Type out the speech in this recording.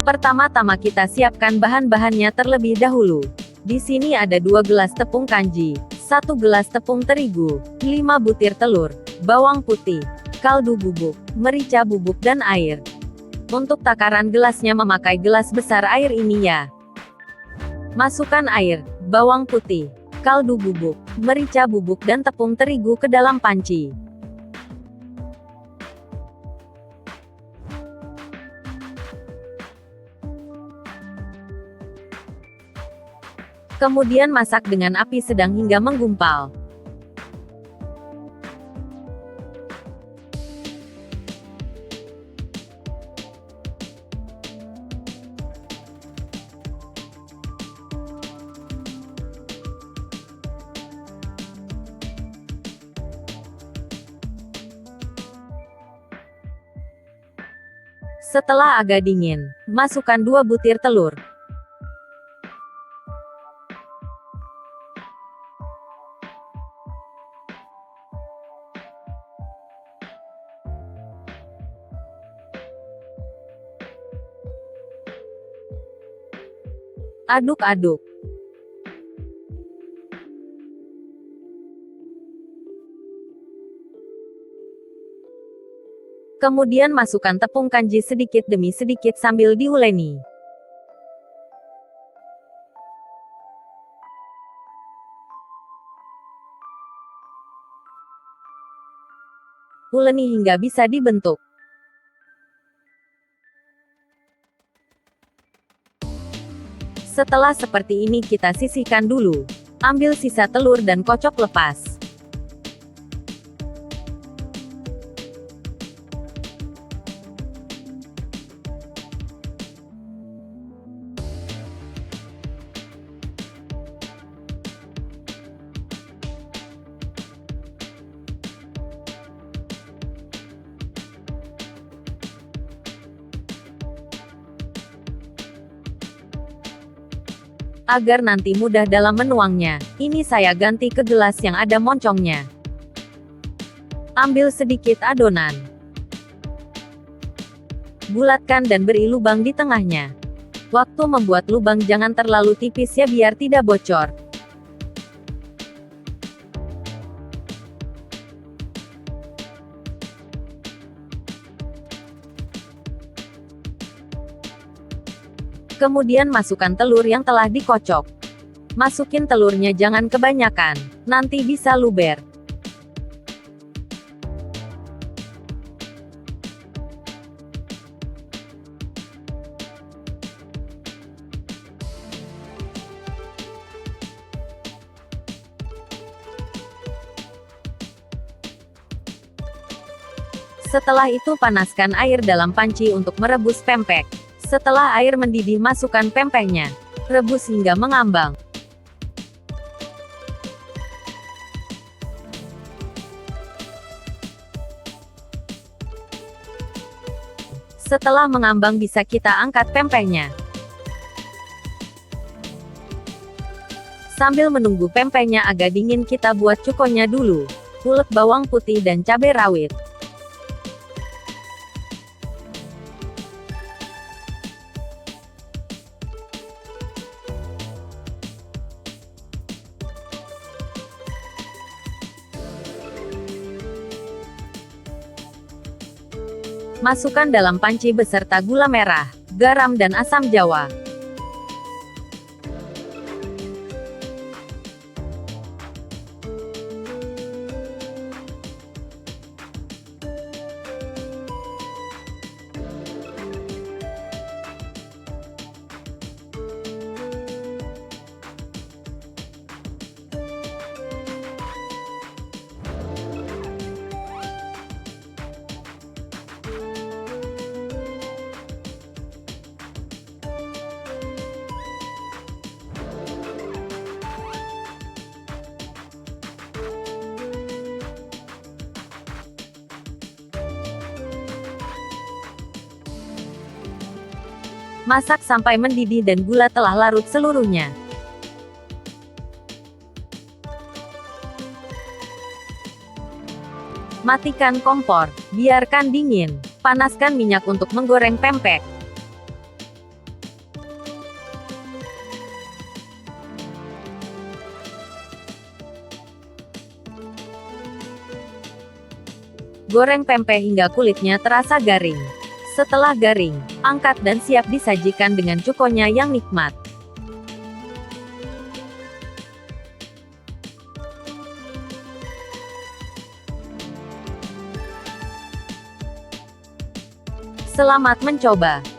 Pertama-tama kita siapkan bahan-bahannya terlebih dahulu. Di sini ada 2 gelas tepung kanji, 1 gelas tepung terigu, 5 butir telur, bawang putih, kaldu bubuk, merica bubuk dan air. Untuk takaran gelasnya memakai gelas besar air ini ya. Masukkan air, bawang putih, kaldu bubuk, merica bubuk dan tepung terigu ke dalam panci. Kemudian masak dengan api sedang hingga menggumpal. Setelah agak dingin, masukkan 2 butir telur. Aduk-aduk. Kemudian masukkan tepung kanji sedikit demi sedikit sambil diuleni. Uleni hingga bisa dibentuk. Setelah seperti ini kita sisihkan dulu. Ambil sisa telur dan kocok lepas. Agar nanti mudah dalam menuangnya, ini saya ganti ke gelas yang ada moncongnya. Ambil sedikit adonan. Bulatkan dan beri lubang di tengahnya. Waktu membuat lubang jangan terlalu tipis ya biar tidak bocor. Kemudian masukkan telur yang telah dikocok. Masukin telurnya jangan kebanyakan, nanti bisa luber. Setelah itu panaskan air dalam panci untuk merebus pempek. Setelah air mendidih masukkan pempeknya. Rebus hingga mengambang. Setelah mengambang bisa kita angkat pempeknya. Sambil menunggu pempeknya agak dingin kita buat cukonya dulu. Ulek bawang putih dan cabai rawit. Masukkan dalam panci beserta gula merah, garam dan asam jawa. Masak sampai mendidih dan gula telah larut seluruhnya. Matikan kompor, biarkan dingin. Panaskan minyak untuk menggoreng pempek. Goreng pempek hingga kulitnya terasa garing. Setelah garing, angkat dan siap disajikan dengan cukonya yang nikmat. Selamat mencoba!